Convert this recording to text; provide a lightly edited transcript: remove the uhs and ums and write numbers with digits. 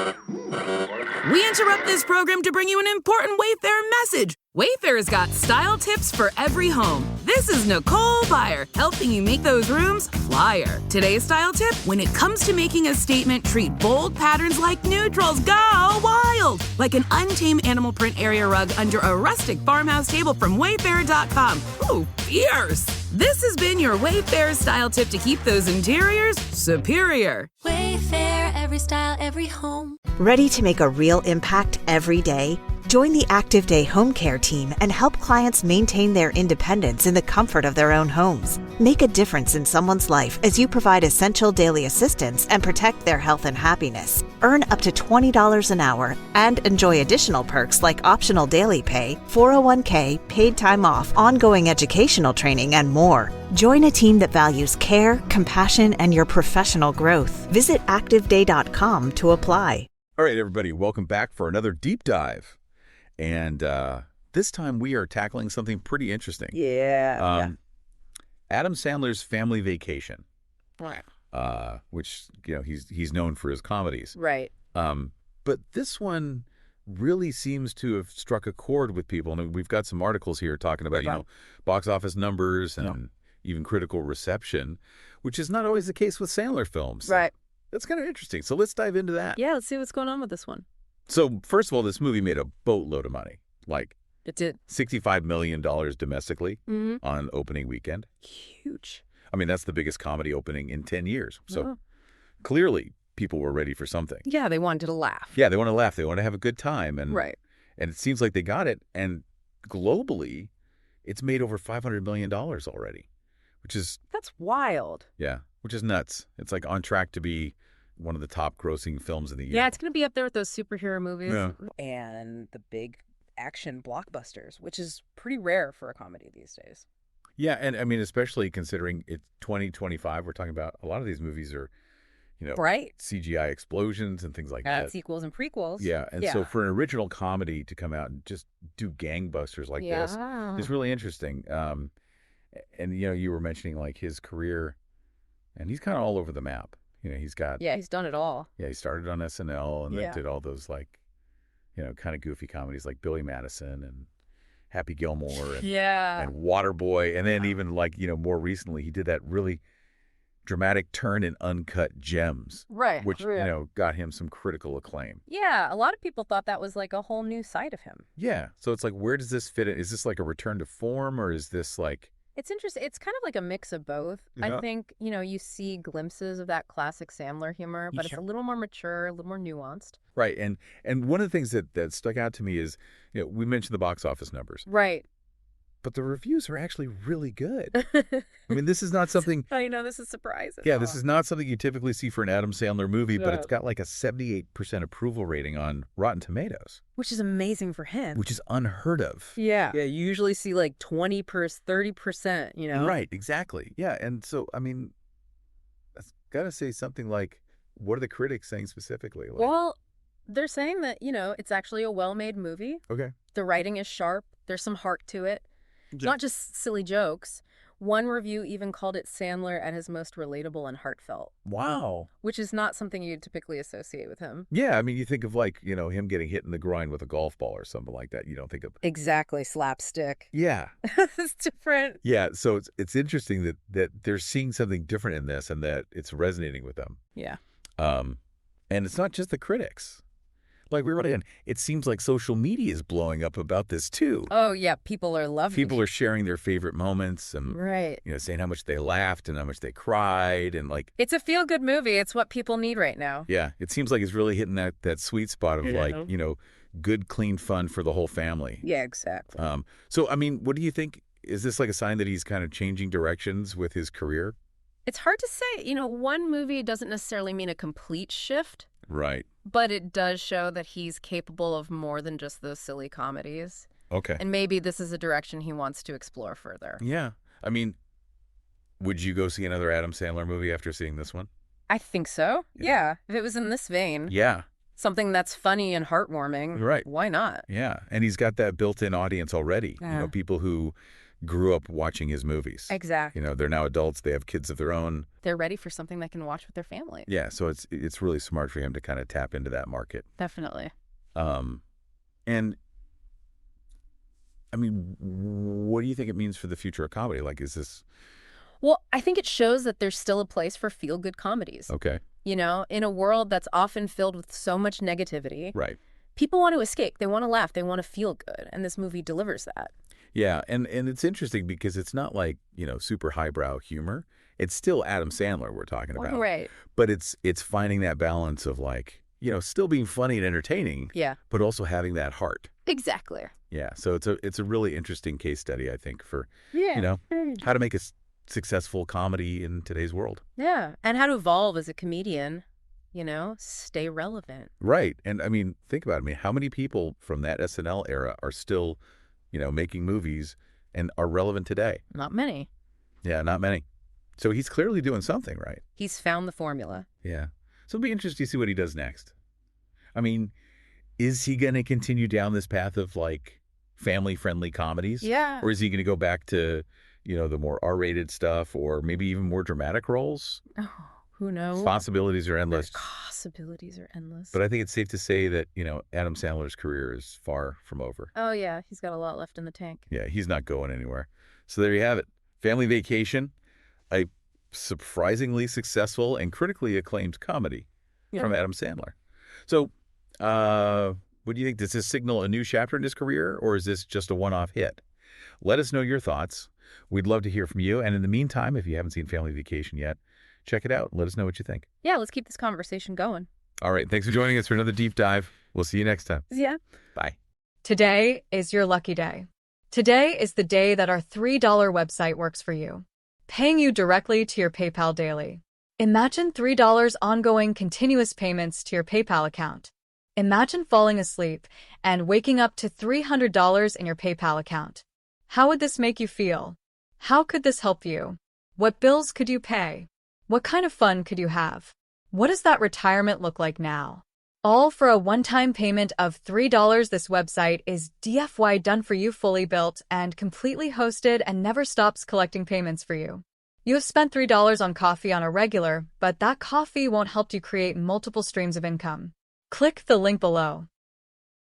We interrupt this program to bring you an important Wayfair message. Wayfair's got style tips for every home. This is Nicole Byer, helping you make those rooms flyer. Today's style tip: when it comes to making a statement, treat bold patterns like neutrals. Go wild! Like an untamed animal print area rug under a rustic farmhouse table from Wayfair.com. Ooh, fierce! This has been your Wayfair style tip to keep those interiors superior. Wayfair, every style, every home. Ready to make a real impact every day? Join the Active Day Home Care team and help clients maintain their independence in the comfort of their own homes. Make a difference in someone's life as you provide essential daily assistance and protect their health and happiness. Earn up to $20 an hour and enjoy additional perks like optional daily pay, 401k, paid time off, ongoing educational training, and more. Join a team that values care, compassion, and your professional growth. Visit activeday.com to apply. All right, everybody, welcome back for another deep dive. And this time we are tackling something pretty interesting. Yeah. Adam Sandler's Family Vacation. Right. Which, he's known for his comedies. Right. But this one really seems to have struck a chord with people. And we've got some articles here talking about, box office numbers and even critical reception, which is not always the case with Sandler films. Right. That's kind of interesting. So let's dive into that. Yeah, let's see what's going on with this one. So, first of all, this movie made a boatload of money. Like, it did. $65 million domestically on opening weekend. Huge. I mean, that's the biggest comedy opening in 10 years. So, clearly, people were ready for something. Yeah, they wanted to laugh. Yeah, they want to laugh. They want to have a good time. And, right. And it seems like they got it. And globally, it's made over $500 million already, which is... That's wild. Yeah, which is nuts. It's like on track to be one of the top grossing films of the year. Yeah, it's going to be up there with those superhero movies. Yeah. And the big action blockbusters, which is pretty rare for a comedy these days. Yeah, and I mean, especially considering it's 2025, we're talking about a lot of these movies are, right. CGI explosions and things like that. Sequels and prequels. Yeah, and so for an original comedy to come out and just do gangbusters like this is really interesting. And, you were mentioning like his career, and he's kind of all over the map. He's got... Yeah, he's done it all. Yeah, he started on SNL and then did all those like, kind of goofy comedies like Billy Madison and Happy Gilmore and Waterboy. And then even like, more recently, he did that really dramatic turn in Uncut Gems. Right. Which, got him some critical acclaim. Yeah, a lot of people thought that was like a whole new side of him. Yeah. So it's like, where does this fit in? Is this like a return to form, or is this like... It's interesting. It's kind of like a mix of both. Yeah. I think, you see glimpses of that classic Sandler humor, but it's a little more mature, a little more nuanced. Right. And one of the things that stuck out to me is, we mentioned the box office numbers. Right. But the reviews are actually really good. I mean, this is not something... I know, this is surprising. Yeah, this is not something you typically see for an Adam Sandler movie, but it's got like a 78% approval rating on Rotten Tomatoes. Which is amazing for him. Which is unheard of. Yeah. Yeah, you usually see like 20%, 30%, Right, exactly. Yeah, and so, I mean, I've got to say something like, what are the critics saying specifically? Like, well, they're saying that, it's actually a well-made movie. Okay. The writing is sharp. There's some heart to it. Not just silly jokes. One review even called it Sandler at his most relatable and heartfelt. Wow. Which is not something you'd typically associate with him. Yeah, I mean, you think of like, him getting hit in the groin with a golf ball or something like that. You don't think of... Exactly, slapstick. Yeah. It's different. Yeah, so it's interesting that they're seeing something different in this and that it's resonating with them. Yeah. And it's not just the critics. Like we were saying, it seems like social media is blowing up about this too. Oh yeah, people are loving it. People are sharing their favorite moments and saying how much they laughed and how much they cried and like... It's a feel-good movie. It's what people need right now. Yeah, it seems like it's really hitting that sweet spot of like, good, clean fun for the whole family. Yeah, exactly. So, I mean, what do you think? Is this like a sign that he's kind of changing directions with his career? It's hard to say. One movie doesn't necessarily mean a complete shift. Right. But it does show that he's capable of more than just those silly comedies. Okay. And maybe this is a direction he wants to explore further. Yeah. I mean, would you go see another Adam Sandler movie after seeing this one? I think so. Yeah. If it was in this vein. Yeah. Something that's funny and heartwarming. Right. Why not? Yeah. And he's got that built-in audience already. Yeah. People who grew up watching his movies. Exactly. They're now adults. They have kids of their own. They're ready for something they can watch with their family. Yeah, so it's really smart for him to kind of tap into that market. Definitely. And I mean, what do you think it means for the future of comedy? Like, is this... Well, I think it shows that there's still a place for feel-good comedies. Okay. In a world that's often filled with so much negativity. Right. People want to escape. They want to laugh. They want to feel good. And this movie delivers that. Yeah, and it's interesting because it's not like, super highbrow humor. It's still Adam Sandler we're talking about. Right. But it's finding that balance of like, still being funny and entertaining. Yeah. But also having that heart. Exactly. Yeah, so it's a really interesting case study, I think, for, Yeah. How to make a successful comedy in today's world. Yeah, and how to evolve as a comedian, stay relevant. Right, and I mean, think about it. I mean, how many people from that SNL era are still, making movies and are relevant today? Not many. Yeah, not many. So he's clearly doing something right. He's found the formula. Yeah. So it'll be interesting to see what he does next. I mean, is he going to continue down this path of like family-friendly comedies? Yeah. Or is he going to go back to, the more R-rated stuff or maybe even more dramatic roles? Oh, who knows? Possibilities are endless. Possibilities are endless. But I think it's safe to say that, Adam Sandler's career is far from over. Oh, yeah. He's got a lot left in the tank. Yeah, he's not going anywhere. So there you have it. Family Vacation, a surprisingly successful and critically acclaimed comedy from Adam Sandler. So what do you think? Does this signal a new chapter in his career, or is this just a one-off hit? Let us know your thoughts. We'd love to hear from you. And in the meantime, if you haven't seen Family Vacation yet, check it out. Let us know what you think. Yeah, let's keep this conversation going. All right. Thanks for joining us for another deep dive. We'll see you next time. Yeah. Bye. Today is your lucky day. Today is the day that our $3 website works for you, paying you directly to your PayPal daily. Imagine $3 ongoing continuous payments to your PayPal account. Imagine falling asleep and waking up to $300 in your PayPal account. How would this make you feel? How could this help you? What bills could you pay? What kind of fun could you have? What does that retirement look like now? All for a one-time payment of $3. This website is DFY done for you, fully built and completely hosted, and never stops collecting payments for you. You have spent $3 on coffee on a regular, but that coffee won't help you create multiple streams of income. Click the link below.